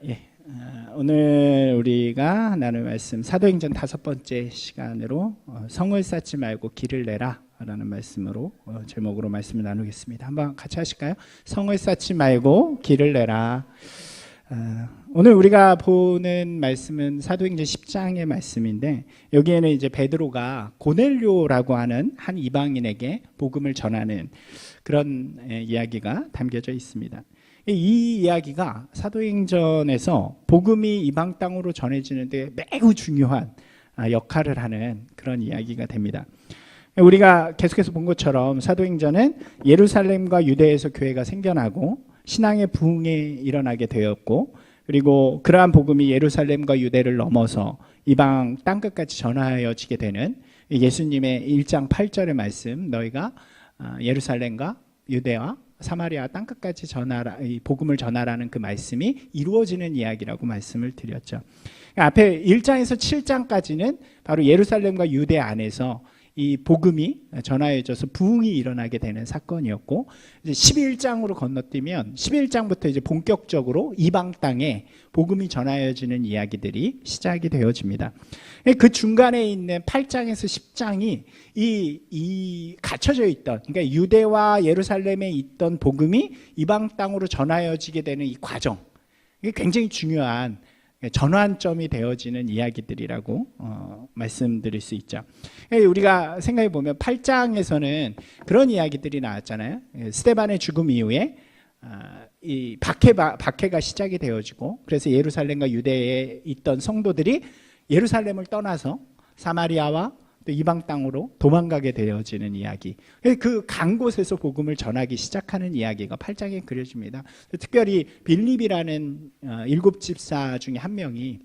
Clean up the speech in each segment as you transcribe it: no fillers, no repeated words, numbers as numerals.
예, 오늘 우리가 나눌 말씀 사도행전 5번째 시간으로 성을 쌓지 말고 길을 내라 라는 말씀으로 제목으로 말씀을 나누겠습니다. 한번 같이 하실까요? 성을 쌓지 말고 길을 내라. 오늘 우리가 보는 말씀은 사도행전 10장의 말씀인데, 여기에는 이제 베드로가 고넬료라고 하는 한 이방인에게 복음을 전하는 그런 이야기가 담겨져 있습니다. 이 이야기가 사도행전에서 복음이 이방 땅으로 전해지는데 매우 중요한 역할을 하는 그런 이야기가 됩니다. 우리가 계속해서 본 것처럼 사도행전은 예루살렘과 유대에서 교회가 생겨나고 신앙의 부흥이 일어나게 되었고, 그리고 그러한 복음이 예루살렘과 유대를 넘어서 이방 땅끝까지 전하여지게 되는 예수님의 1장 8절의 말씀, 너희가 예루살렘과 유대와 사마리아 땅끝까지 전하라, 이 복음을 전하라는 그 말씀이 이루어지는 이야기라고 말씀을 드렸죠. 앞에 1장에서 7장까지는 바로 예루살렘과 유대 안에서 이 복음이 전하여져서 부흥이 일어나게 되는 사건이었고, 이제 11장으로 건너뛰면 11장부터 이제 본격적으로 이방 땅에 복음이 전하여지는 이야기들이 시작이 되어집니다. 그 중간에 있는 8장에서 10장이 이 갇혀져 있던, 그러니까 유대와 예루살렘에 있던 복음이 이방 땅으로 전하여지게 되는 이 과정, 이게 굉장히 중요한 전환점이 되어지는 이야기들이라고 말씀드릴 수 있죠. 우리가 생각해 보면 8장에서는 그런 이야기들이 나왔잖아요. 스데반의 죽음 이후에 이 박해가 시작이 되어지고, 그래서 예루살렘과 유대에 있던 성도들이 예루살렘을 떠나서 사마리아와 또 이방 땅으로 도망가게 되어지는 이야기, 그 간 곳에서 복음을 전하기 시작하는 이야기가 8장에 그려집니다. 특별히 빌립이라는 7집사 중에 한 명이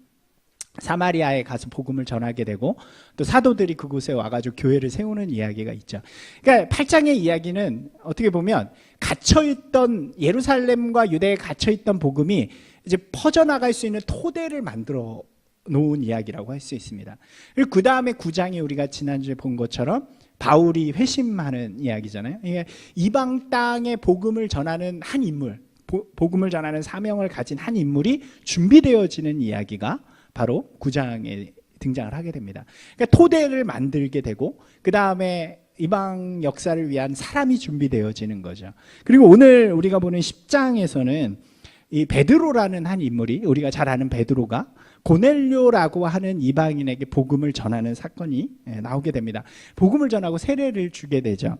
사마리아에 가서 복음을 전하게 되고, 또 사도들이 그곳에 와가지고 교회를 세우는 이야기가 있죠. 그러니까 8장의 이야기는 어떻게 보면 갇혀있던 예루살렘과 유대에 갇혀있던 복음이 이제 퍼져나갈 수 있는 토대를 만들어 놓은 이야기라고 할 수 있습니다. 그리고 그 다음에 9장이 우리가 지난주에 본 것처럼 바울이 회심하는 이야기잖아요. 이방 땅에 복음을 전하는 한 인물, 복음을 전하는 사명을 가진 한 인물이 준비되어지는 이야기가 바로 9장에 등장을 하게 됩니다. 그러니까 토대를 만들게 되고, 그 다음에 이방 역사를 위한 사람이 준비되어지는 거죠. 그리고 오늘 우리가 보는 10장에서는 이 베드로라는 한 인물이, 우리가 잘 아는 베드로가 고넬료라고 하는 이방인에게 복음을 전하는 사건이 나오게 됩니다. 복음을 전하고 세례를 주게 되죠.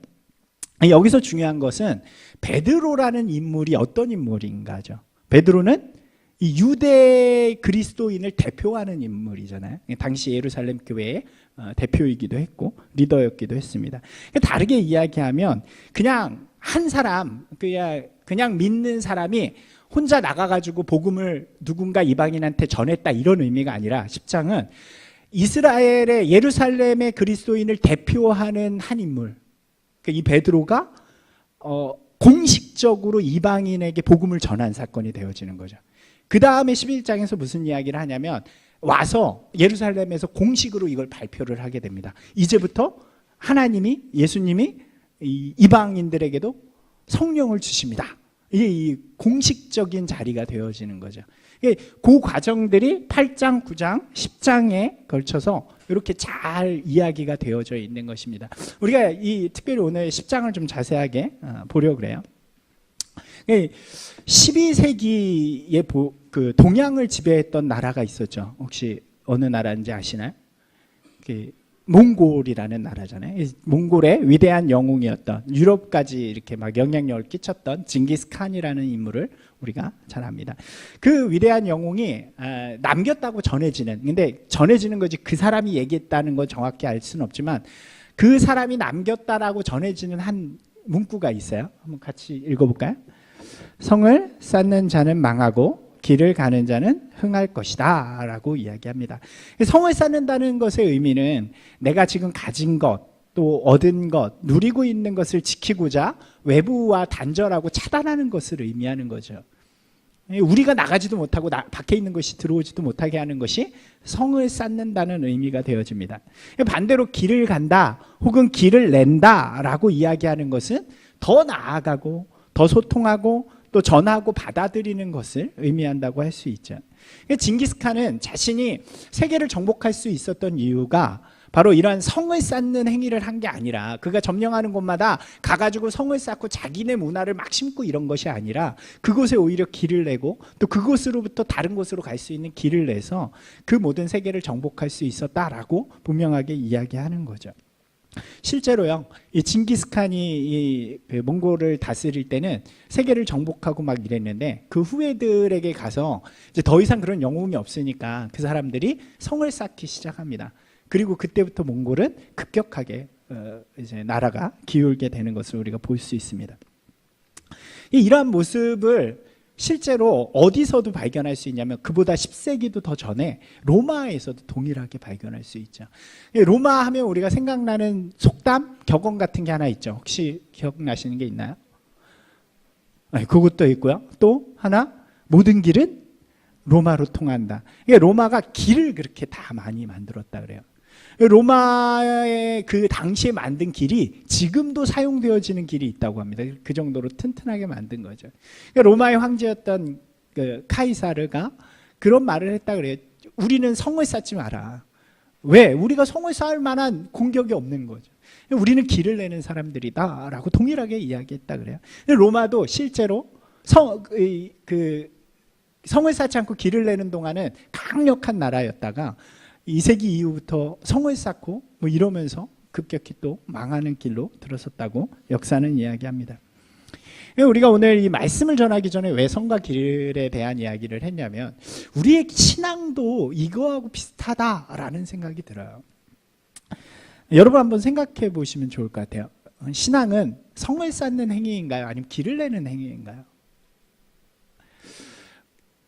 여기서 중요한 것은 베드로라는 인물이 어떤 인물인가죠. 베드로는 이 유대 그리스도인을 대표하는 인물이잖아요. 당시 예루살렘 교회의 대표이기도 했고 리더였기도 했습니다. 다르게 이야기하면 그냥 한 사람, 그냥 믿는 사람이 혼자 나가가지고 복음을 누군가 이방인한테 전했다, 이런 의미가 아니라 10장은 이스라엘의 예루살렘의 그리스도인을 대표하는 한 인물, 이 베드로가 공식적으로 이방인에게 복음을 전한 사건이 되어지는 거죠. 그 다음에 11장에서 무슨 이야기를 하냐면 와서 예루살렘에서 공식으로 이걸 발표를 하게 됩니다. 이제부터 하나님이, 예수님이 이방인들에게도 성령을 주십니다. 이게 이 공식적인 자리가 되어지는 거죠. 그 과정들이 8장, 9장, 10장에 걸쳐서 이렇게 잘 이야기가 되어져 있는 것입니다. 우리가 특별히 오늘 10장을 좀 자세하게 보려고 그래요. 12세기에 그 동양을 지배했던 나라가 있었죠. 혹시 어느 나라인지 아시나요? 몽골이라는 나라잖아요. 몽골의 위대한 영웅이었던, 유럽까지 이렇게 막 영향력을 끼쳤던 징기스칸이라는 인물을 우리가 잘 압니다. 그 위대한 영웅이 남겼다고 전해지는, 근데 전해지는 거지 그 사람이 얘기했다는 건 정확히 알 수는 없지만 그 사람이 남겼다라고 전해지는 한 문구가 있어요. 한번 같이 읽어볼까요? 성을 쌓는 자는 망하고 길을 가는 자는 흥할 것이다 라고 이야기합니다. 성을 쌓는다는 것의 의미는 내가 지금 가진 것, 또 얻은 것, 누리고 있는 것을 지키고자 외부와 단절하고 차단하는 것을 의미하는 거죠. 우리가 나가지도 못하고 밖에 있는 것이 들어오지도 못하게 하는 것이 성을 쌓는다는 의미가 되어집니다. 반대로 길을 간다 혹은 길을 낸다 라고 이야기하는 것은 더 나아가고 더 소통하고 또 전하고 받아들이는 것을 의미한다고 할 수 있죠. 징기스칸은 자신이 세계를 정복할 수 있었던 이유가 바로 이러한 성을 쌓는 행위를 한 게 아니라, 그가 점령하는 곳마다 가가지고 성을 쌓고 자기네 문화를 막 심고 이런 것이 아니라, 그곳에 오히려 길을 내고 또 그곳으로부터 다른 곳으로 갈 수 있는 길을 내서 그 모든 세계를 정복할 수 있었다라고 분명하게 이야기하는 거죠. 실제로요, 이 징기스칸이 그 몽골을 다스릴 때는 세계를 정복하고 막 이랬는데, 그 후예들에게 가서 이제 더 이상 그런 영웅이 없으니까 그 사람들이 성을 쌓기 시작합니다. 그리고 그때부터 몽골은 급격하게 이제 나라가 기울게 되는 것을 우리가 볼 수 있습니다. 이러한 모습을 실제로 어디서도 발견할 수 있냐면, 그보다 10세기도 더 전에 로마에서도 동일하게 발견할 수 있죠. 로마 하면 우리가 생각나는 속담, 격언 같은 게 하나 있죠. 혹시 기억나시는 게 있나요? 그것도 있고요. 또 하나, 모든 길은 로마로 통한다. 로마가 길을 그렇게 다 많이 만들었다 그래요. 로마의 그 당시에 만든 길이 지금도 사용되어지는 길이 있다고 합니다. 그 정도로 튼튼하게 만든 거죠. 로마의 황제였던 그 카이사르가 그런 말을 했다 그래요. 우리는 성을 쌓지 마라. 왜? 우리가 성을 쌓을 만한 공격이 없는 거죠. 우리는 길을 내는 사람들이다 라고 동일하게 이야기했다 그래요. 로마도 실제로 성을 쌓지 않고 길을 내는 동안은 강력한 나라였다가 2세기 이후부터 성을 쌓고 뭐 이러면서 급격히 또 망하는 길로 들어섰다고 역사는 이야기합니다. 우리가 오늘 이 말씀을 전하기 전에 왜 성과 길에 대한 이야기를 했냐면, 우리의 신앙도 이거하고 비슷하다라는 생각이 들어요. 여러분 한번 생각해 보시면 좋을 것 같아요. 신앙은 성을 쌓는 행위인가요? 아니면 길을 내는 행위인가요?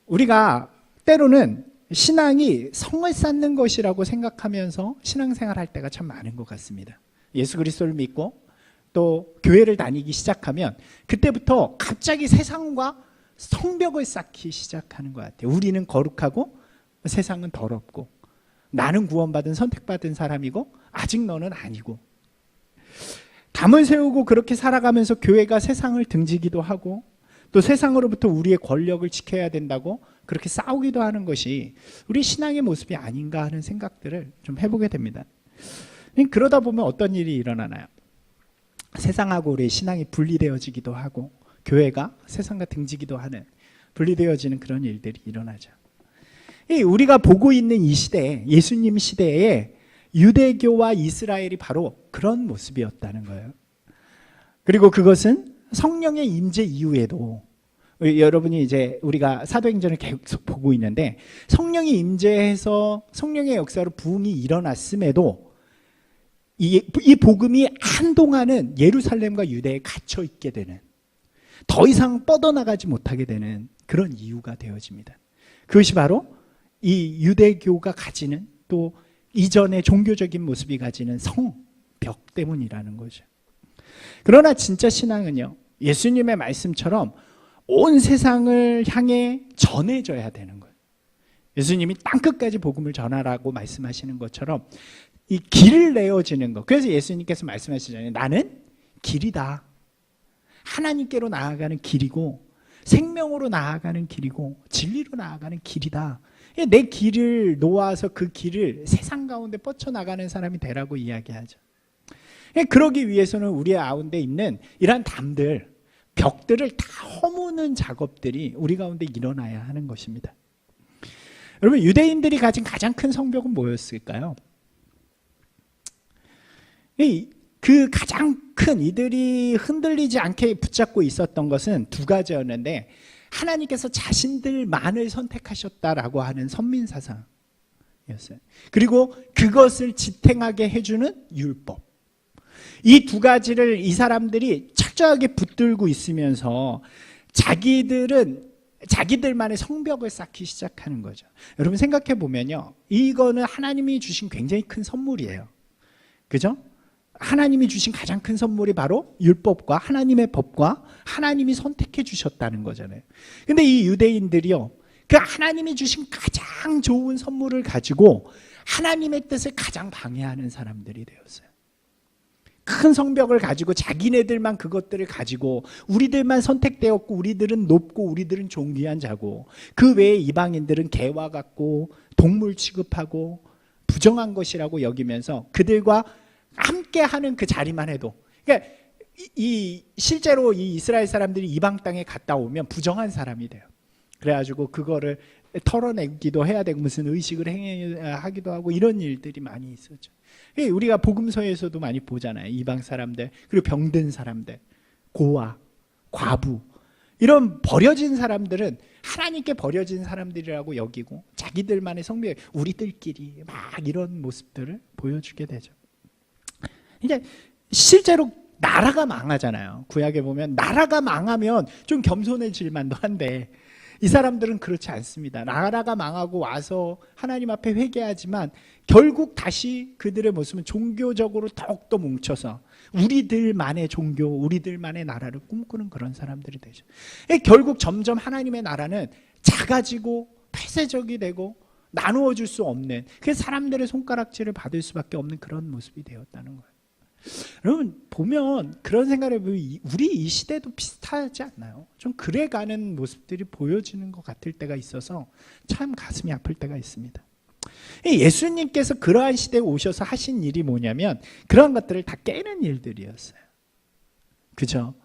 우리가 때로는 신앙이 성을 쌓는 것이라고 생각하면서 신앙생활 할 때가 참 많은 것 같습니다. 예수 그리스도를 믿고 또 교회를 다니기 시작하면 그때부터 갑자기 세상과 성벽을 쌓기 시작하는 것 같아요. 우리는 거룩하고 세상은 더럽고, 나는 구원받은 선택받은 사람이고 아직 너는 아니고, 담을 세우고 그렇게 살아가면서 교회가 세상을 등지기도 하고 또 세상으로부터 우리의 권력을 지켜야 된다고 그렇게 싸우기도 하는 것이 우리 신앙의 모습이 아닌가 하는 생각들을 좀 해보게 됩니다. 그러다 보면 어떤 일이 일어나나요? 세상하고 우리의 신앙이 분리되어지기도 하고 교회가 세상과 등지기도 하는, 분리되어지는 그런 일들이 일어나죠. 우리가 보고 있는 이 시대에, 예수님 시대에 유대교와 이스라엘이 바로 그런 모습이었다는 거예요. 그리고 그것은 성령의 임재 이후에도, 여러분이 이제 우리가 사도행전을 계속 보고 있는데 성령이 임재해서 성령의 역사로 부흥이 일어났음에도 이 복음이 한동안은 예루살렘과 유대에 갇혀 있게 되는, 더 이상 뻗어나가지 못하게 되는 그런 이유가 되어집니다. 그것이 바로 이 유대교가 가지는, 또 이전의 종교적인 모습이 가지는 성벽 때문이라는 거죠. 그러나 진짜 신앙은요, 예수님의 말씀처럼 온 세상을 향해 전해져야 되는 거예요. 예수님이 땅끝까지 복음을 전하라고 말씀하시는 것처럼 이 길을 내어지는 것. 그래서 예수님께서 말씀하시잖아요. 나는 길이다. 하나님께로 나아가는 길이고 생명으로 나아가는 길이고 진리로 나아가는 길이다. 내 길을 놓아서 그 길을 세상 가운데 뻗쳐나가는 사람이 되라고 이야기하죠. 그러기 위해서는 우리 가운데 있는 이러한 담들, 벽들을 다 허무는 작업들이 우리 가운데 일어나야 하는 것입니다. 여러분, 유대인들이 가진 가장 큰 성벽은 뭐였을까요? 그 가장 큰, 이들이 흔들리지 않게 붙잡고 있었던 것은 두 가지였는데, 하나님께서 자신들만을 선택하셨다라고 하는 선민사상이었어요. 그리고 그것을 지탱하게 해주는 율법. 이 두 가지를 이 사람들이 철저하게 붙들고 있으면서 자기들만의 성벽을 쌓기 시작하는 거죠. 여러분 생각해 보면요, 이거는 하나님이 주신 굉장히 큰 선물이에요. 그죠? 하나님이 주신 가장 큰 선물이 바로 율법과 하나님의 법과 하나님이 선택해 주셨다는 거잖아요. 근데 이 유대인들이요, 그 하나님이 주신 가장 좋은 선물을 가지고 하나님의 뜻을 가장 방해하는 사람들이 되었어요. 큰 성벽을 가지고 자기네들만 그것들을 가지고 우리들만 선택되었고 우리들은 높고 우리들은 존귀한 자고 그 외에 이방인들은 개와 같고 동물 취급하고 부정한 것이라고 여기면서 그들과 함께하는 그 자리만 해도, 그러니까 실제로 이 이스라엘 사람들이 이방 땅에 갔다 오면 부정한 사람이 돼요. 그래가지고 그거를 털어내기도 해야 되고 무슨 의식을 하기도 하고 이런 일들이 많이 있었죠. 우리가 복음서에서도 많이 보잖아요. 이방 사람들, 그리고 병든 사람들, 고아, 과부, 이런 버려진 사람들은 하나님께 버려진 사람들이라고 여기고 자기들만의 성벽, 우리들끼리 막 이런 모습들을 보여주게 되죠. 이제 실제로 나라가 망하잖아요. 구약에 보면 나라가 망하면 좀 겸손해질 만도 한데 이 사람들은 그렇지 않습니다. 나라가 망하고 와서 하나님 앞에 회개하지만 결국 다시 그들의 모습은 종교적으로 더욱더 뭉쳐서 우리들만의 종교, 우리들만의 나라를 꿈꾸는 그런 사람들이 되죠. 결국 점점 하나님의 나라는 작아지고 폐쇄적이 되고 나누어 줄 수 없는, 그래서 사람들의 손가락질을 받을 수밖에 없는 그런 모습이 되었다는 거예요. 여러분 보면 그런 생각을 해보면 우리 이 시대도 비슷하지 않나요? 좀 그래가는 모습들이 보여지는 것 같을 때가 있어서 참 가슴이 아플 때가 있습니다. 예수님께서 그러한 시대에 오셔서 하신 일이 뭐냐면 그러한 것들을 다 깨는 일들이었어요. 그죠?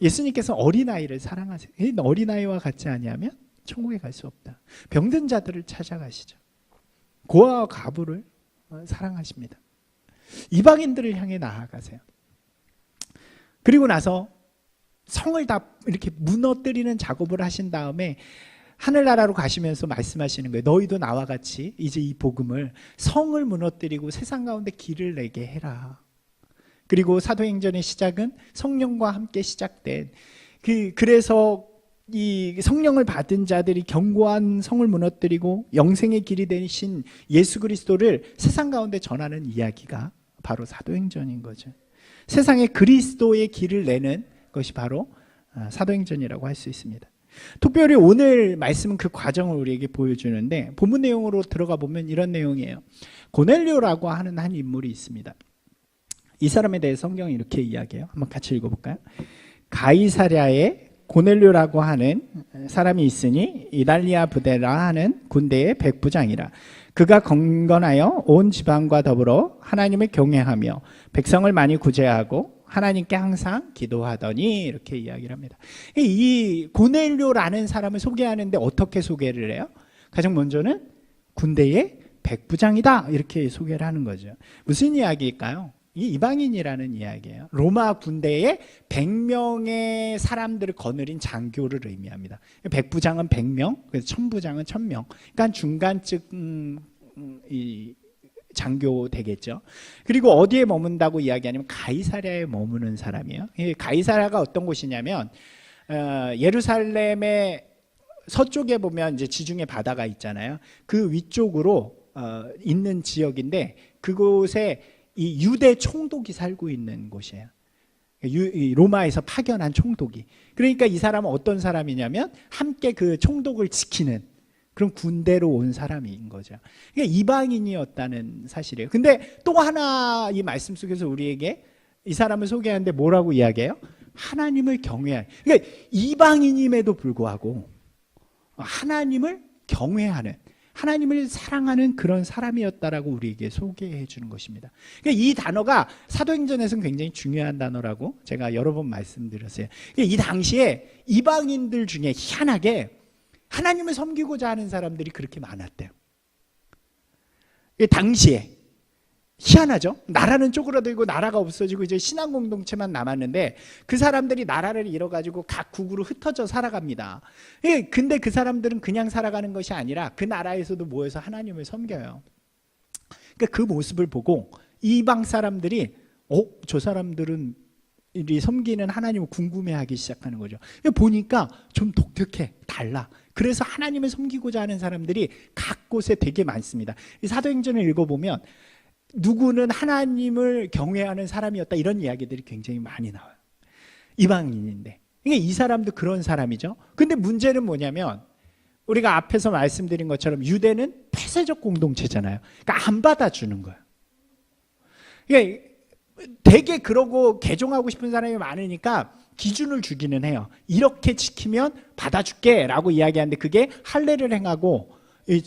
예수님께서 어린아이를 사랑하세요. 어린아이와 같지 아니하면 천국에 갈 수 없다. 병든 자들을 찾아가시죠. 고아와 과부를 사랑하십니다. 이방인들을 향해 나아가세요. 그리고 나서 성을 다 이렇게 무너뜨리는 작업을 하신 다음에 하늘나라로 가시면서 말씀하시는 거예요. 너희도 나와 같이 이제 이 복음을, 성을 무너뜨리고 세상 가운데 길을 내게 해라. 그리고 사도행전의 시작은 성령과 함께 시작된, 그래서 이 성령을 받은 자들이 견고한 성을 무너뜨리고 영생의 길이 되신 예수 그리스도를 세상 가운데 전하는 이야기가 바로 사도행전인 거죠. 세상에 그리스도의 길을 내는 것이 바로 사도행전이라고 할 수 있습니다. 특별히 오늘 말씀은 그 과정을 우리에게 보여주는데 본문 내용으로 들어가 보면 이런 내용이에요. 고넬료라고 하는 한 인물이 있습니다. 이 사람에 대해 성경이 이렇게 이야기해요. 한번 같이 읽어볼까요? 가이사랴에 고넬료라고 하는 사람이 있으니 이달리아 부대라 하는 군대의 백부장이라. 그가 경건하여 온 지방과 더불어 하나님을 경외하며 백성을 많이 구제하고 하나님께 항상 기도하더니, 이렇게 이야기를 합니다. 이 고넬료라는 사람을 소개하는데 어떻게 소개를 해요? 가장 먼저는 군대의 백부장이다, 이렇게 소개를 하는 거죠. 무슨 이야기일까요? 이 이방인이라는 이야기예요. 로마 군대에 100명의 사람들을 거느린 장교를 의미합니다. 백부장은 100명, 그래서 천부장은 1000명. 그러니까 중간쯤 이 장교 되겠죠. 그리고 어디에 머문다고 이야기하냐면 가이사랴에 머무는 사람이에요. 가이사랴가 어떤 곳이냐면 예루살렘의 서쪽에 보면 이제 지중해 바다가 있잖아요. 그 위쪽으로 있는 지역인데 그곳에 이 유대 총독이 살고 있는 곳이에요. 로마에서 파견한 총독이. 그러니까 이 사람은 어떤 사람이냐면 함께 그 총독을 지키는 그런 군대로 온 사람인 거죠. 그러니까 이방인이었다는 사실이에요. 근데 또 하나 이 말씀 속에서 우리에게 이 사람을 소개하는데 뭐라고 이야기해요? 하나님을 경외하는. 그러니까 이방인임에도 불구하고 하나님을 경외하는, 하나님을 사랑하는 그런 사람이었다라고 우리에게 소개해 주는 것입니다. 그러니까 이 단어가 사도행전에서는 굉장히 중요한 단어라고 제가 여러 번 말씀드렸어요. 그러니까 이 당시에 이방인들 중에 희한하게 하나님을 섬기고자 하는 사람들이 그렇게 많았대요. 당시에 희한하죠? 나라는 쪼그라들고 나라가 없어지고 이제 신앙 공동체만 남았는데 그 사람들이 나라를 잃어가지고 각 국으로 흩어져 살아갑니다. 근데 그 사람들은 그냥 살아가는 것이 아니라 그 나라에서도 모여서 하나님을 섬겨요. 그러니까 그 모습을 보고 이방 사람들이 저 사람들은 이 섬기는 하나님을 궁금해하기 시작하는 거죠. 보니까 좀 독특해, 달라. 그래서 하나님을 섬기고자 하는 사람들이 각 곳에 되게 많습니다. 이 사도행전을 읽어보면 누구는 하나님을 경외하는 사람이었다, 이런 이야기들이 굉장히 많이 나와요. 이방인인데. 그러니까 이 사람도 그런 사람이죠. 근데 문제는 뭐냐면 우리가 앞에서 말씀드린 것처럼 유대는 폐쇄적 공동체잖아요. 그러니까 안 받아주는 거예요. 그러니까 되게 그러고 개종하고 싶은 사람이 많으니까 기준을 주기는 해요. 이렇게 지키면 받아줄게 라고 이야기하는데 그게 할례를 행하고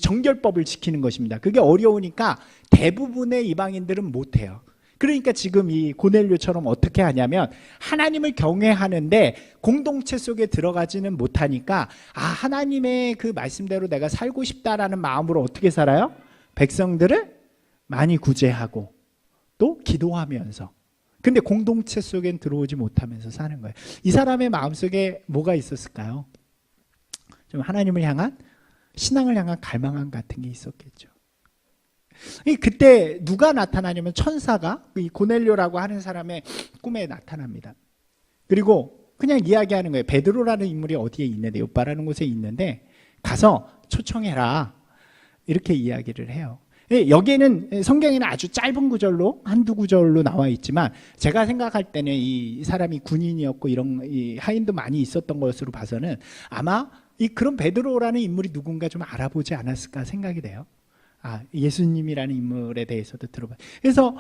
정결법을 지키는 것입니다. 그게 어려우니까 대부분의 이방인들은 못해요. 그러니까 지금 이 고넬료처럼 어떻게 하냐면 하나님을 경외하는데 공동체 속에 들어가지는 못하니까 하나님의 그 말씀대로 내가 살고 싶다라는 마음으로 어떻게 살아요? 백성들을 많이 구제하고 또 기도하면서, 근데 공동체 속엔 들어오지 못하면서 사는 거예요. 이 사람의 마음속에 뭐가 있었을까요? 좀 하나님을 향한, 신앙을 향한 갈망함 같은 게 있었겠죠. 그때 누가 나타나냐면 천사가 이 고넬료라고 하는 사람의 꿈에 나타납니다. 그리고 그냥 이야기하는 거예요. 베드로라는 인물이 어디에 있는데, 요빠라는 곳에 있는데 가서 초청해라, 이렇게 이야기를 해요. 여기에는 성경에는 아주 짧은 구절로, 한두 구절로 나와 있지만 제가 생각할 때는 이 사람이 군인이었고 이런 이 하인도 많이 있었던 것으로 봐서는 아마 이 그런 베드로라는 인물이 누군가 좀 알아보지 않았을까 생각이 돼요. 예수님이라는 인물에 대해서도 들어봐요. 그래서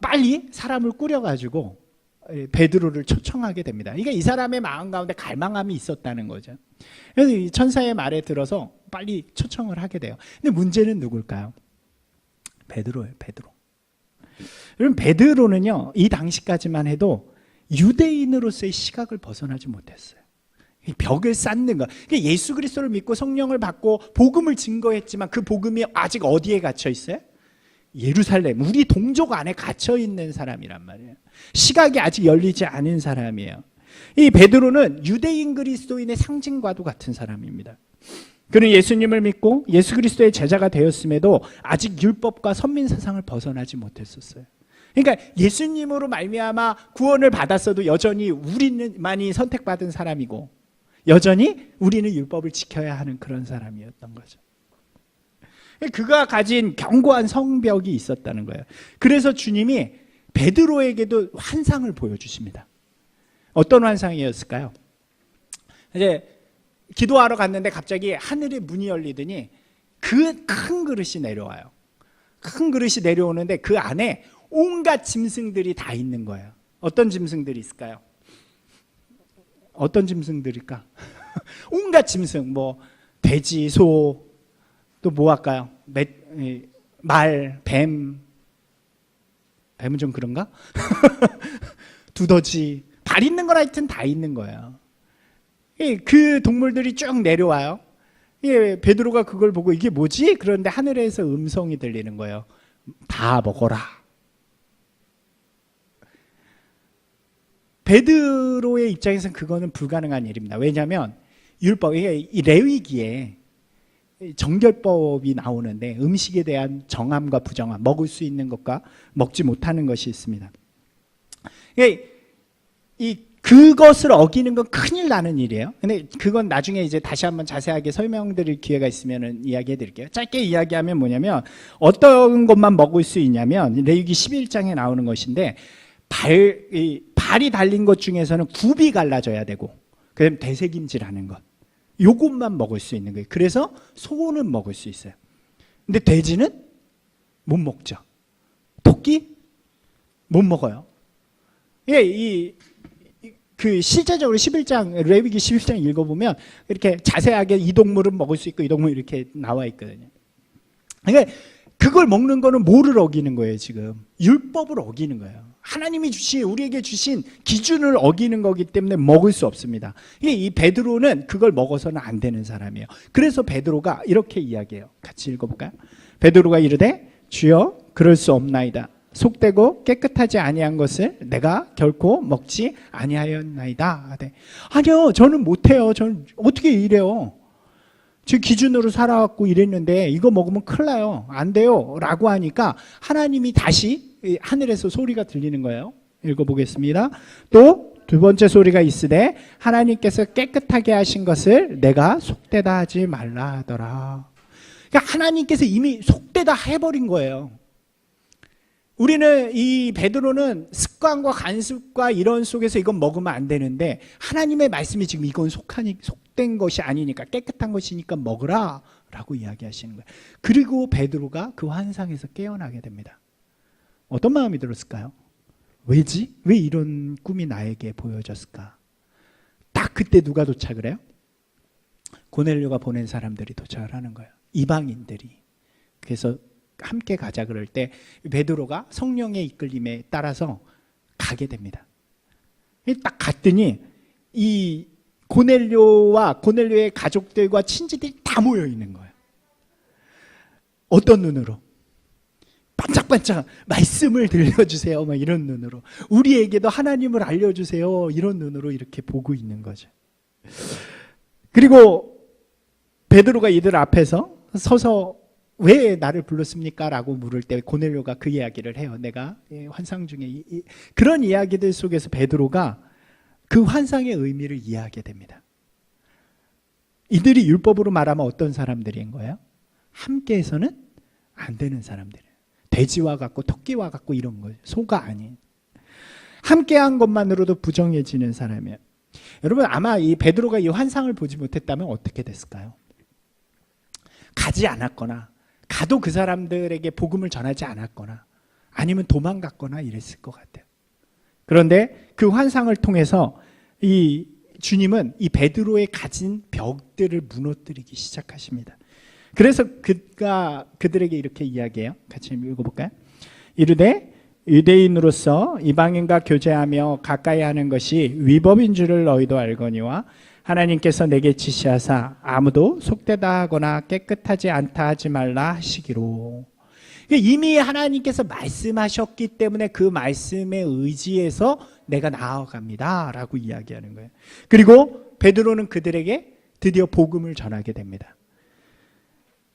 빨리 사람을 꾸려가지고 베드로를 초청하게 됩니다. 이게 이 사람의 마음 가운데 갈망함이 있었다는 거죠. 그래서 이 천사의 말에 들어서 빨리 초청을 하게 돼요. 근데 문제는 누굴까요? 베드로예요. 베드로. 여러분, 베드로는요, 이 당시까지만 해도 유대인으로서의 시각을 벗어나지 못했어요. 벽을 쌓는 거. 예수 그리스도를 믿고 성령을 받고 복음을 증거했지만 그 복음이 아직 어디에 갇혀 있어요? 예루살렘, 우리 동족 안에 갇혀 있는 사람이란 말이에요. 시각이 아직 열리지 않은 사람이에요. 이 베드로는 유대인 그리스도인의 상징과도 같은 사람입니다. 그는 예수님을 믿고 예수 그리스도의 제자가 되었음에도 아직 율법과 선민 사상을 벗어나지 못했었어요. 그러니까 예수님으로 말미암아 구원을 받았어도 여전히 우리만이 선택받은 사람이고 여전히 우리는 율법을 지켜야 하는 그런 사람이었던 거죠. 그가 가진 견고한 성벽이 있었다는 거예요. 그래서 주님이 베드로에게도 환상을 보여주십니다. 어떤 환상이었을까요? 이제 기도하러 갔는데 갑자기 하늘에 문이 열리더니 그 큰 그릇이 내려와요. 큰 그릇이 내려오는데 그 안에 온갖 짐승들이 다 있는 거예요. 어떤 짐승들이 있을까요? 어떤 짐승들일까? 온갖 짐승, 뭐 돼지, 소, 또 뭐 할까요? 말, 뱀은 좀 그런가? 두더지, 발 있는 거 하여튼 다 있는 거예요. 그 동물들이 쭉 내려와요. 베드로가 그걸 보고 이게 뭐지? 그런데 하늘에서 음성이 들리는 거예요. 다 먹어라. 베드로의 입장에서는 그거는 불가능한 일입니다. 왜냐하면 율법, 이 레위기에 정결법이 나오는데 음식에 대한 정함과 부정함, 먹을 수 있는 것과 먹지 못하는 것이 있습니다. 그것을 어기는 건 큰일 나는 일이에요. 근데 그건 나중에 이제 다시 한번 자세하게 설명드릴 기회가 있으면 이야기해 드릴게요. 짧게 이야기하면 뭐냐면 어떤 것만 먹을 수 있냐면 레위기 11장에 나오는 것인데 발이 달린 것 중에서는 굽이 갈라져야 되고 그다음에 되새김질하는 것, 요것만 먹을 수 있는 거예요. 그래서 소는 먹을 수 있어요. 근데 돼지는 못 먹죠. 토끼 못 먹어요. 그 실제적으로 11장 레위기 11장 읽어보면 이렇게 자세하게 이 동물은 먹을 수 있고 이 동물 이렇게 나와 있거든요. 그러니까 그걸 먹는 거는 뭐를 어기는 거예요? 지금 율법을 어기는 거예요. 하나님이 우리에게 주신 기준을 어기는 거기 때문에 먹을 수 없습니다. 이 베드로는 그걸 먹어서는 안 되는 사람이에요. 그래서 베드로가 이렇게 이야기해요. 같이 읽어볼까요? 베드로가 이르되 주여 그럴 수 없나이다. 속되고 깨끗하지 아니한 것을 내가 결코 먹지 아니하였나이다. 아니요, 저는 못해요. 저는 어떻게 이래요? 제 기준으로 살아왔고 이랬는데 이거 먹으면 큰일 나요. 안 돼요. 라고 하니까 하나님이 다시 하늘에서 소리가 들리는 거예요. 읽어보겠습니다. 또 두 번째 소리가 있으되 하나님께서 깨끗하게 하신 것을 내가 속되다 하지 말라 하더라. 그러니까 하나님께서 이미 속되다 해버린 거예요. 우리는 이 베드로는 습관과 간습과 이런 속에서 이건 먹으면 안 되는데 하나님의 말씀이 지금 이건 속된 것이 아니니까 깨끗한 것이니까 먹으라 라고 이야기하시는 거예요. 그리고 베드로가 그 환상에서 깨어나게 됩니다. 어떤 마음이 들었을까요? 왜지? 왜 이런 꿈이 나에게 보여졌을까? 딱 그때 누가 도착을 해요? 고넬료가 보낸 사람들이 도착을 하는 거예요. 이방인들이. 그래서 함께 가자 그럴 때 베드로가 성령의 이끌림에 따라서 가게 됩니다. 딱 갔더니 이 고넬료와 고넬료의 가족들과 친지들이 다 모여 있는 거예요. 어떤 눈으로? 반짝반짝 말씀을 들려주세요. 막 이런 눈으로. 우리에게도 하나님을 알려주세요. 이런 눈으로 이렇게 보고 있는 거죠. 그리고 베드로가 이들 앞에서 서서 왜 나를 불렀습니까? 라고 물을 때 고넬료가 그 이야기를 해요. 내가 환상 중에 그런 이야기들 속에서 베드로가 그 환상의 의미를 이해하게 됩니다. 이들이 율법으로 말하면 어떤 사람들인 거예요? 함께해서는 안 되는 사람들이에요. 돼지와 같고 토끼와 같고 이런 거예요. 소가 아닌. 함께한 것만으로도 부정해지는 사람이에요. 여러분 아마 이 베드로가 이 환상을 보지 못했다면 어떻게 됐을까요? 가지 않았거나 가도 그 사람들에게 복음을 전하지 않았거나 아니면 도망갔거나 이랬을 것 같아요. 그런데 그 환상을 통해서 이 주님은 이 베드로의 가진 벽들을 무너뜨리기 시작하십니다. 그래서 그가 그들에게 이렇게 이야기해요. 같이 읽어볼까요? 이르되 유대인으로서 이방인과 교제하며 가까이 하는 것이 위법인 줄을 너희도 알거니와 하나님께서 내게 지시하사 아무도 속되다 하거나 깨끗하지 않다 하지 말라 하시기로. 이미 하나님께서 말씀하셨기 때문에 그 말씀에 의지해서 내가 나아갑니다 라고 이야기하는 거예요. 그리고 베드로는 그들에게 드디어 복음을 전하게 됩니다.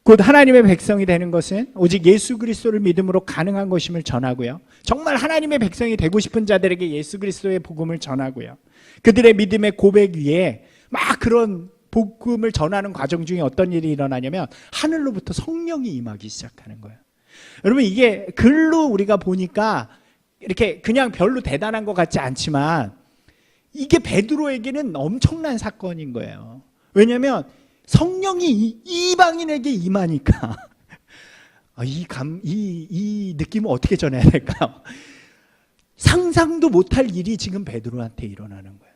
곧 하나님의 백성이 되는 것은 오직 예수 그리스도를 믿음으로 가능한 것임을 전하고요. 정말 하나님의 백성이 되고 싶은 자들에게 예수 그리스도의 복음을 전하고요. 그들의 믿음의 고백 위에 막 그런 복음을 전하는 과정 중에 어떤 일이 일어나냐면 하늘로부터 성령이 임하기 시작하는 거예요. 여러분 이게 글로 우리가 보니까 이렇게 그냥 별로 대단한 것 같지 않지만 이게 베드로에게는 엄청난 사건인 거예요. 왜냐하면 성령이 이방인에게 임하니까 이 느낌을 어떻게 전해야 될까요? 상상도 못할 일이 지금 베드로한테 일어나는 거예요.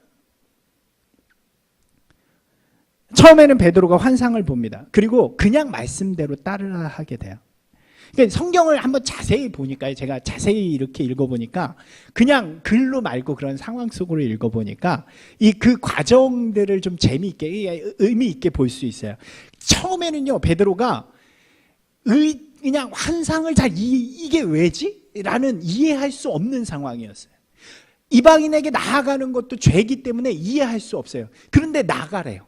처음에는 베드로가 환상을 봅니다. 그리고 그냥 말씀대로 따르라 하게 돼요. 그러니까 성경을 한번 자세히 보니까 제가 자세히 이렇게 읽어보니까 그냥 글로 말고 그런 상황 속으로 읽어보니까 이 그 과정들을 좀 재미있게 의미 있게 볼 수 있어요. 처음에는요 베드로가 그냥 환상을 잘 이게 왜지? 라는 이해할 수 없는 상황이었어요. 이방인에게 나아가는 것도 죄이기 때문에 이해할 수 없어요. 그런데 나가래요.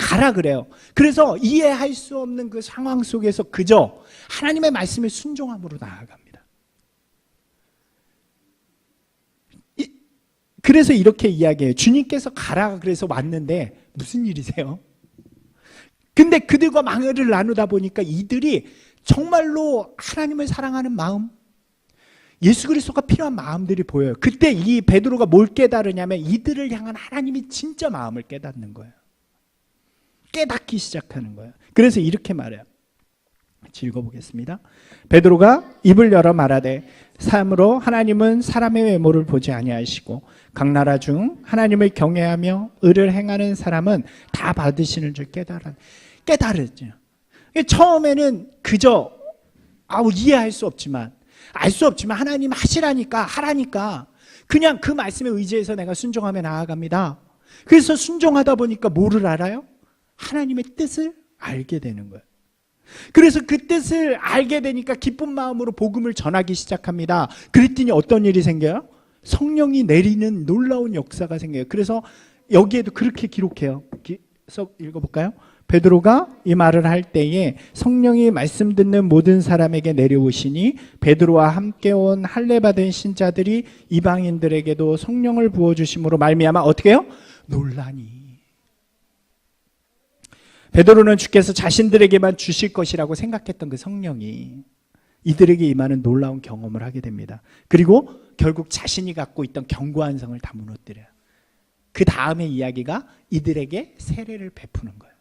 가라 그래요. 그래서 이해할 수 없는 그 상황 속에서 그저 하나님의 말씀에 순종함으로 나아갑니다. 그래서 이렇게 이야기해요. 주님께서 가라 그래서 왔는데 무슨 일이세요? 근데 그들과 말을 나누다 보니까 이들이 정말로 하나님을 사랑하는 마음, 예수 그리스도가 필요한 마음들이 보여요. 그때 이 베드로가 뭘 깨달으냐면 이들을 향한 하나님이 진짜 마음을 깨닫는 거예요. 깨닫기 시작하는 거예요. 그래서 이렇게 말해요. 같이 읽어보겠습니다. 베드로가 입을 열어 말하되 참으로 하나님은 사람의 외모를 보지 아니하시고 각 나라 중 하나님을 경외하며 의를 행하는 사람은 다 받으시는 줄 깨달았죠. 처음에는 그저 이해할 수 없지만 알 수 없지만 하나님 하라니까 그냥 그 말씀에 의지해서 내가 순종하며 나아갑니다. 그래서 순종하다 보니까 뭐를 알아요? 하나님의 뜻을 알게 되는 거예요. 그래서 그 뜻을 알게 되니까 기쁜 마음으로 복음을 전하기 시작합니다. 그랬더니 어떤 일이 생겨요? 성령이 내리는 놀라운 역사가 생겨요. 그래서 여기에도 그렇게 기록해요. 그래서 읽어볼까요? 베드로가 이 말을 할 때에 성령이 말씀 듣는 모든 사람에게 내려오시니 베드로와 함께 온 할례 받은 신자들이 이방인들에게도 성령을 부어주심으로 말미암아 어떻게 해요? 놀라니. 베드로는 주께서 자신들에게만 주실 것이라고 생각했던 그 성령이 이들에게 임하는 놀라운 경험을 하게 됩니다. 그리고 결국 자신이 갖고 있던 견고한 성을 다 무너뜨려요. 그 다음의 이야기가 이들에게 세례를 베푸는 거예요.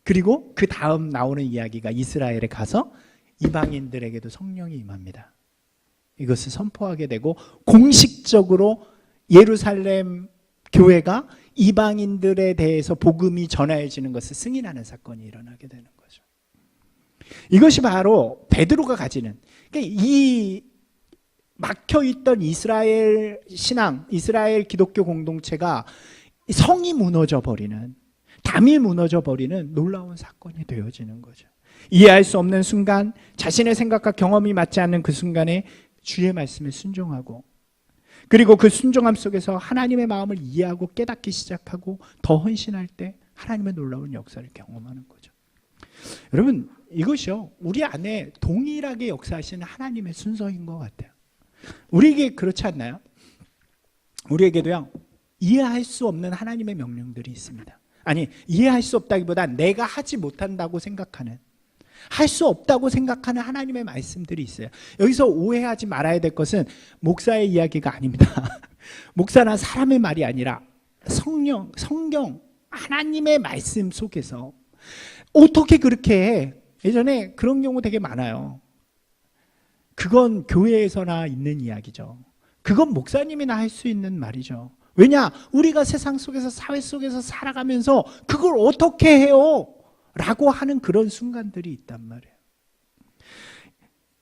그리고 그 다음 나오는 이야기가 이스라엘에 가서 이방인들에게도 성령이 임합니다. 이것을 선포하게 되고 공식적으로 예루살렘 교회가 이방인들에 대해서 복음이 전하여지는 것을 승인하는 사건이 일어나게 되는 거죠. 이것이 바로 베드로가 가지는, 그러니까 이 막혀있던 이스라엘 신앙, 이스라엘 기독교 공동체가 성이 무너져 버리는, 담이 무너져 버리는 놀라운 사건이 되어지는 거죠. 이해할 수 없는 순간, 자신의 생각과 경험이 맞지 않는 그 순간에 주의 말씀에 순종하고, 그리고 그 순종함 속에서 하나님의 마음을 이해하고 깨닫기 시작하고 더 헌신할 때 하나님의 놀라운 역사를 경험하는 거죠. 여러분, 이것이요, 우리 안에 동일하게 역사하시는 하나님의 순서인 것 같아요. 우리에게 그렇지 않나요? 우리에게도요, 이해할 수 없는 하나님의 명령들이 있습니다. 아니, 이해할 수 없다기보다 내가 하지 못한다고 생각하는, 할 수 없다고 생각하는 하나님의 말씀들이 있어요. 여기서 오해하지 말아야 될 것은 목사의 이야기가 아닙니다. 목사나 사람의 말이 아니라 성령, 성경, 하나님의 말씀 속에서 어떻게 그렇게 해? 예전에 그런 경우 되게 많아요. 그건 교회에서나 있는 이야기죠. 그건 목사님이나 할 수 있는 말이죠. 왜냐? 우리가 세상 속에서, 사회 속에서 살아가면서 그걸 어떻게 해요? 라고 하는 그런 순간들이 있단 말이에요.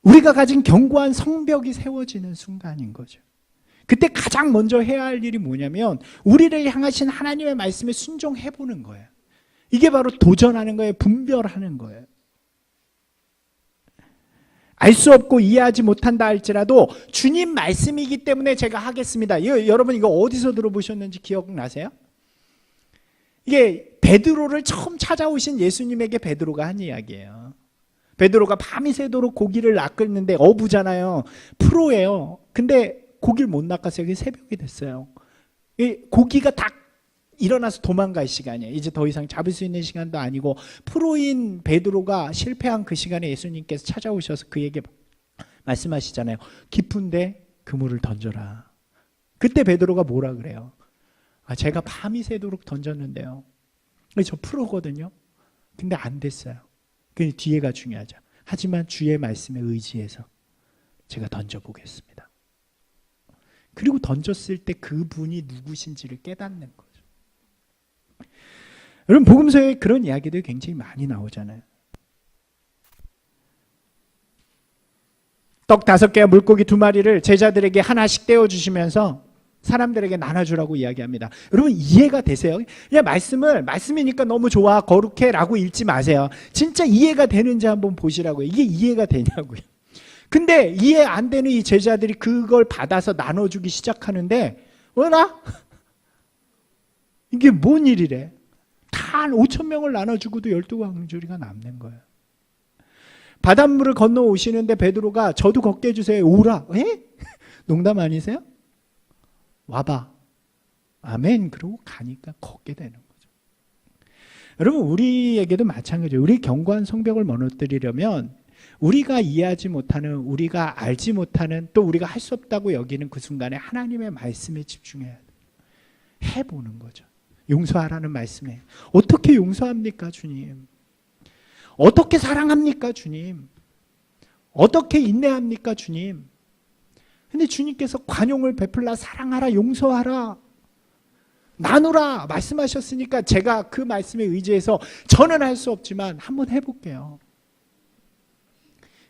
우리가 가진 견고한 성벽이 세워지는 순간인 거죠. 그때 가장 먼저 해야 할 일이 뭐냐면 우리를 향하신 하나님의 말씀에 순종해 보는 거예요. 이게 바로 도전하는 거예요. 분별하는 거예요. 알 수 없고 이해하지 못한다 할지라도 주님 말씀이기 때문에 제가 하겠습니다. 여러분 이거 어디서 들어보셨는지 기억나세요? 이게 베드로를 처음 찾아오신 예수님에게 베드로가 한 이야기예요. 베드로가 밤이 새도록 고기를 낚았는데 어부잖아요. 프로예요. 근데 고기를 못 낚았어요. 그게 새벽이 됐어요. 고기가 딱 일어나서 도망갈 시간이에요. 이제 더 이상 잡을 수 있는 시간도 아니고 프로인 베드로가 실패한 그 시간에 예수님께서 찾아오셔서 그에게 말씀하시잖아요. 깊은데 그물을 던져라. 그때 베드로가 뭐라 그래요? 제가 밤이 새도록 던졌는데요. 저 프로거든요. 근데 안 됐어요. 그 뒤에가 중요하죠. 하지만 주의 말씀에 의지해서 제가 던져보겠습니다. 그리고 던졌을 때 그분이 누구신지를 깨닫는 거죠. 여러분 복음서에 그런 이야기들이 굉장히 많이 나오잖아요. 떡 5개와 물고기 2마리를 제자들에게 하나씩 떼어주시면서 사람들에게 나눠주라고 이야기합니다. 여러분 이해가 되세요? 그냥 말씀이니까 너무 좋아 거룩해 라고 읽지 마세요. 진짜 이해가 되는지 한번 보시라고요. 이게 이해가 되냐고요. 근데 이해 안 되는 이 제자들이 그걸 받아서 나눠주기 시작하는데 뭐라? 이게 뭔 일이래? 다 5,000명을 나눠주고도 12광주리가 남는 거예요. 바닷물을 건너오시는데 베드로가 저도 걷게 해주세요. 오라. 에? 농담 아니세요? 와봐. 아멘. 그러고 가니까 걷게 되는 거죠. 여러분 우리에게도 마찬가지예요. 우리 견고한 성벽을 무너뜨리려면 우리가 이해하지 못하는, 우리가 알지 못하는, 또 우리가 할 수 없다고 여기는 그 순간에 하나님의 말씀에 집중해야 돼요. 해보는 거죠. 용서하라는 말씀에 어떻게 용서합니까 주님? 어떻게 사랑합니까 주님? 어떻게 인내합니까 주님? 근데 주님께서 관용을 베풀라, 사랑하라, 용서하라, 나누라 말씀하셨으니까 제가 그 말씀에 의지해서 저는 할 수 없지만 한번 해볼게요.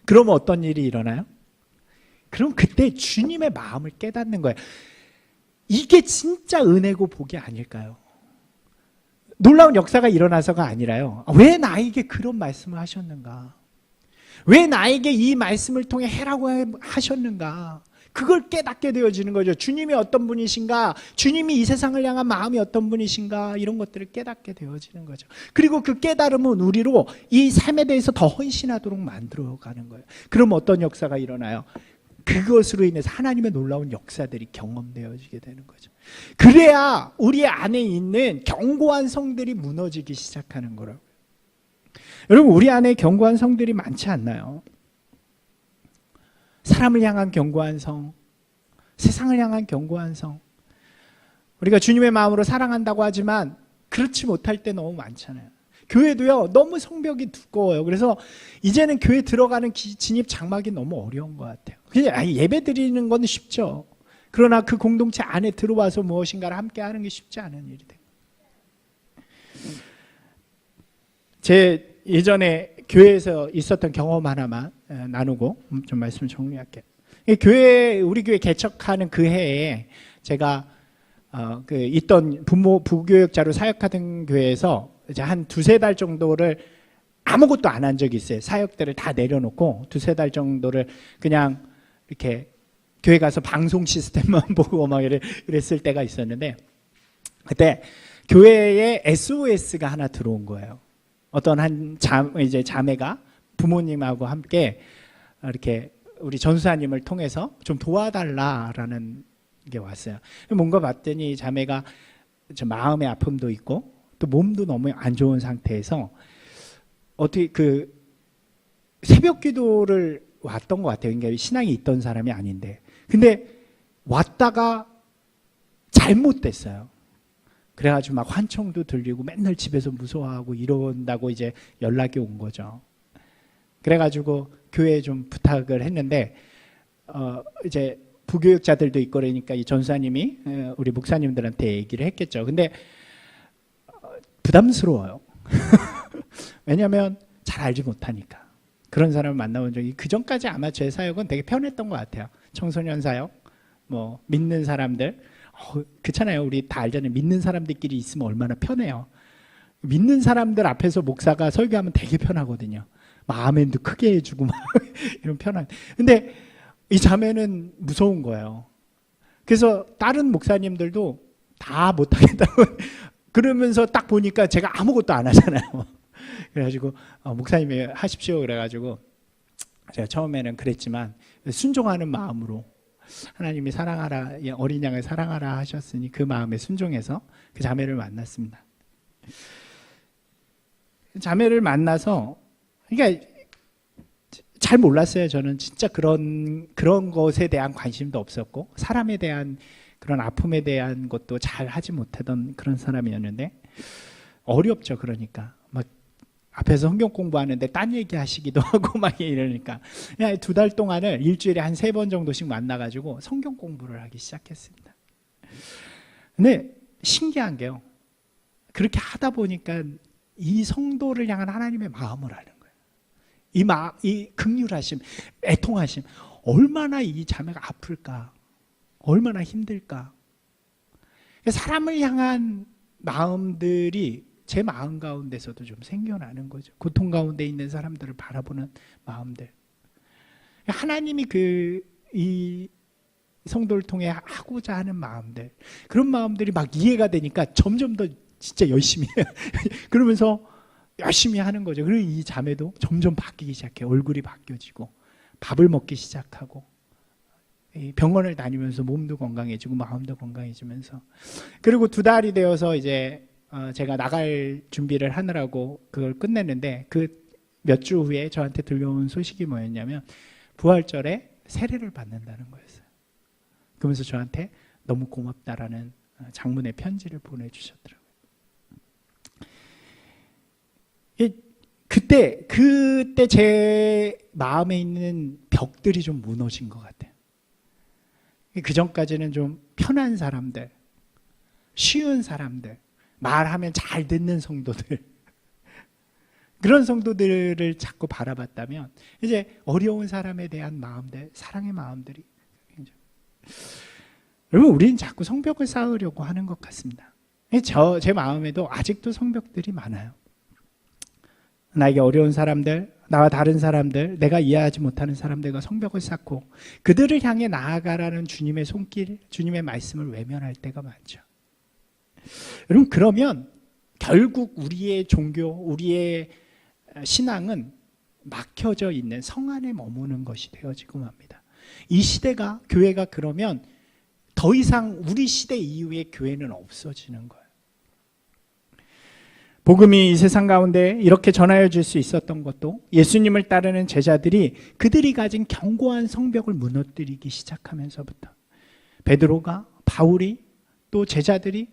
그러면 어떤 일이 일어나요? 그럼 그때 주님의 마음을 깨닫는 거예요. 이게 진짜 은혜고 복이 아닐까요? 놀라운 역사가 일어나서가 아니라요. 왜 나에게 그런 말씀을 하셨는가? 왜 나에게 이 말씀을 통해 해라고 하셨는가? 그걸 깨닫게 되어지는 거죠. 주님이 어떤 분이신가? 주님이 이 세상을 향한 마음이 어떤 분이신가? 이런 것들을 깨닫게 되어지는 거죠. 그리고 그 깨달음은 우리로 이 삶에 대해서 더 헌신하도록 만들어가는 거예요. 그럼 어떤 역사가 일어나요? 그것으로 인해서 하나님의 놀라운 역사들이 경험되어지게 되는 거죠. 그래야 우리 안에 있는 견고한 성들이 무너지기 시작하는 거라고요. 여러분 우리 안에 견고한 성들이 많지 않나요? 사람을 향한 견고한 성, 세상을 향한 견고한 성. 우리가 주님의 마음으로 사랑한다고 하지만 그렇지 못할 때 너무 많잖아요. 교회도요 너무 성벽이 두꺼워요. 그래서 이제는 교회 들어가는 진입 장막이 너무 어려운 것 같아요. 그냥 예배 드리는 건 쉽죠. 그러나 그 공동체 안에 들어와서 무엇인가를 함께 하는 게 쉽지 않은 일이 돼요. 제 예전에 교회에서 있었던 경험 하나만 나누고 좀 말씀을 정리할게요. 우리 교회 개척하는 그 해에 제가 있던 부교육자로 사역하던 교회에서 이제 한 두세 달 정도를 아무것도 안 한 적이 있어요. 사역들을 다 내려놓고 두세 달 정도를 그냥 이렇게 교회 가서 방송 시스템만 보고 막 이랬을 때가 있었는데, 그때 교회에 SOS가 하나 들어온 거예요. 어떤 이제 자매가 부모님하고 함께 이렇게 우리 전수사님을 통해서 좀 도와달라라는 게 왔어요. 뭔가 봤더니 자매가 마음의 아픔도 있고 또 몸도 너무 안 좋은 상태에서 어떻게 새벽 기도를 왔던 것 같아요. 그러니까 신앙이 있던 사람이 아닌데, 근데 왔다가 잘못됐어요. 그래가지고 막 환청도 들리고 맨날 집에서 무서워하고 이런다고 이제 연락이 온 거죠. 그래가지고 교회에 좀 부탁을 했는데 이제 부교육자들도 있고 그러니까 이 전사님이 우리 목사님들한테 얘기를 했겠죠. 근데 부담스러워요. 왜냐하면 잘 알지 못하니까. 그런 사람을 만나본 적이, 그 전까지 아마 제 사역은 되게 편했던 것 같아요. 청소년 사역, 뭐 믿는 사람들, 그렇잖아요. 우리 다 알잖아요. 믿는 사람들끼리 있으면 얼마나 편해요. 믿는 사람들 앞에서 목사가 설교하면 되게 편하거든요. 막 아멘도 크게 해주고 막 이런 편한. 근데 이 자매는 무서운 거예요. 그래서 다른 목사님들도 다 못하겠다고 그러면서 딱 보니까 제가 아무것도 안 하잖아요. 그래가지고 목사님이 하십시오 그래가지고 제가 처음에는 그랬지만 순종하는 마음으로, 하나님이 사랑하라, 어린 양을 사랑하라 하셨으니 그 마음에 순종해서 그 자매를 만났습니다. 자매를 만나서, 그러니까 잘 몰랐어요. 저는 진짜 그런 것에 대한 관심도 없었고 사람에 대한 그런 아픔에 대한 것도 잘 하지 못하던 그런 사람이었는데, 어렵죠. 그러니까 막 앞에서 성경 공부하는데 딴 얘기 하시기도 하고 막 이러니까 그냥 2달 동안을 일주일에 한 3번 정도씩 만나가지고 성경 공부를 하기 시작했습니다. 근데 신기한 게요, 그렇게 하다 보니까 이 성도를 향한 하나님의 마음을 아는 거예요. 이 긍휼하심, 애통하심, 얼마나 이 자매가 아플까, 얼마나 힘들까. 사람을 향한 마음들이 제 마음 가운데서도 좀 생겨나는 거죠. 고통 가운데 있는 사람들을 바라보는 마음들. 하나님이 이 성도를 통해 하고자 하는 마음들, 그런 마음들이 막 이해가 되니까 점점 더 진짜 열심히 해요. 그러면서 열심히 하는 거죠. 그리고 이 자매도 점점 바뀌기 시작해요. 얼굴이 바뀌어지고 밥을 먹기 시작하고 병원을 다니면서 몸도 건강해지고 마음도 건강해지면서, 그리고 2달이 되어서 이제 제가 나갈 준비를 하느라고 그걸 끝냈는데, 그 몇 주 후에 저한테 들려온 소식이 뭐였냐면 부활절에 세례를 받는다는 거였어요. 그러면서 저한테 너무 고맙다라는 장문의 편지를 보내주셨더라고요. 그때 제 마음에 있는 벽들이 좀 무너진 것 같아요. 그 전까지는 좀 편한 사람들, 쉬운 사람들, 말하면 잘 듣는 성도들, 그런 성도들을 자꾸 바라봤다면 이제 어려운 사람에 대한 마음들, 사랑의 마음들이 굉장히, 여러분, 우리는 자꾸 성벽을 쌓으려고 하는 것 같습니다. 제 마음에도 아직도 성벽들이 많아요. 나에게 어려운 사람들, 나와 다른 사람들, 내가 이해하지 못하는 사람들과 성벽을 쌓고 그들을 향해 나아가라는 주님의 손길, 주님의 말씀을 외면할 때가 많죠. 여러분, 그러면 결국 우리의 종교, 우리의 신앙은 막혀져 있는 성 안에 머무는 것이 되어지고 맙니다. 이 시대가, 교회가 그러면 더 이상 우리 시대 이후에 교회는 없어지는 거예요. 복음이 이 세상 가운데 이렇게 전하여 줄 수 있었던 것도 예수님을 따르는 제자들이 그들이 가진 견고한 성벽을 무너뜨리기 시작하면서부터, 베드로가, 바울이, 또 제자들이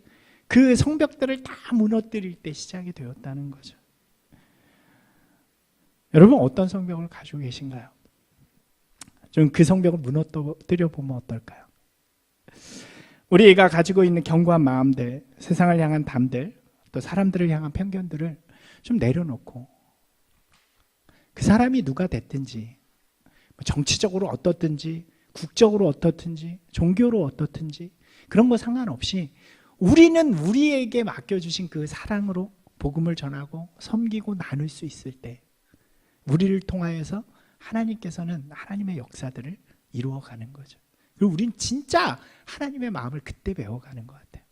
그 성벽들을 다 무너뜨릴 때 시작이 되었다는 거죠. 여러분, 어떤 성벽을 가지고 계신가요? 좀 그 성벽을 무너뜨려 보면 어떨까요? 우리가 가지고 있는 견고한 마음들, 세상을 향한 담들, 또 사람들을 향한 편견들을 좀 내려놓고 그 사람이 누가 됐든지, 정치적으로 어떻든지, 국적으로 어떻든지, 종교로 어떻든지 그런 거 상관없이 우리는 우리에게 맡겨주신 그 사랑으로 복음을 전하고 섬기고 나눌 수 있을 때 우리를 통하여서 하나님께서는 하나님의 역사들을 이루어가는 거죠. 그리고 우린 진짜 하나님의 마음을 그때 배워가는 것 같아요.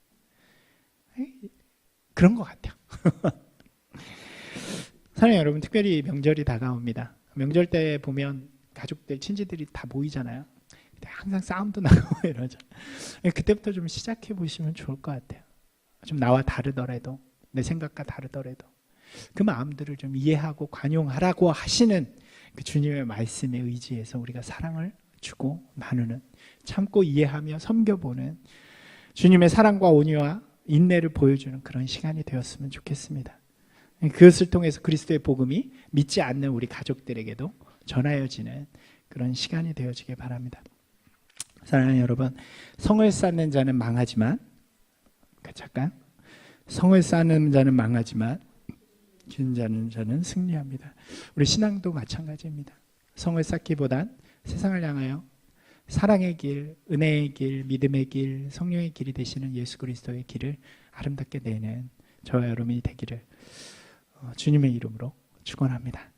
그런 것 같아요. 사랑하는 여러분, 특별히 명절이 다가옵니다. 명절 때 보면 가족들, 친지들이 다 모이잖아요. 항상 싸움도 나고 이러죠. 그때부터 좀 시작해 보시면 좋을 것 같아요. 좀 나와 다르더라도, 내 생각과 다르더라도 그 마음들을 좀 이해하고 관용하라고 하시는 그 주님의 말씀에 의지해서 우리가 사랑을 주고 나누는, 참고 이해하며 섬겨보는 주님의 사랑과 온유와 인내를 보여주는 그런 시간이 되었으면 좋겠습니다. 그것을 통해서 그리스도의 복음이 믿지 않는 우리 가족들에게도 전하여지는 그런 시간이 되어지길 바랍니다. 사랑하는 여러분, 성을 쌓는 자는 망하지만, 잠깐, 성을 쌓는 자는 망하지만 주는 자는 승리합니다. 우리 신앙도 마찬가지입니다. 성을 쌓기보단 세상을 향하여 사랑의 길, 은혜의 길, 믿음의 길, 성령의 길이 되시는 예수 그리스도의 길을 아름답게 내는 저와 여러분이 되기를 주님의 이름으로 축원합니다.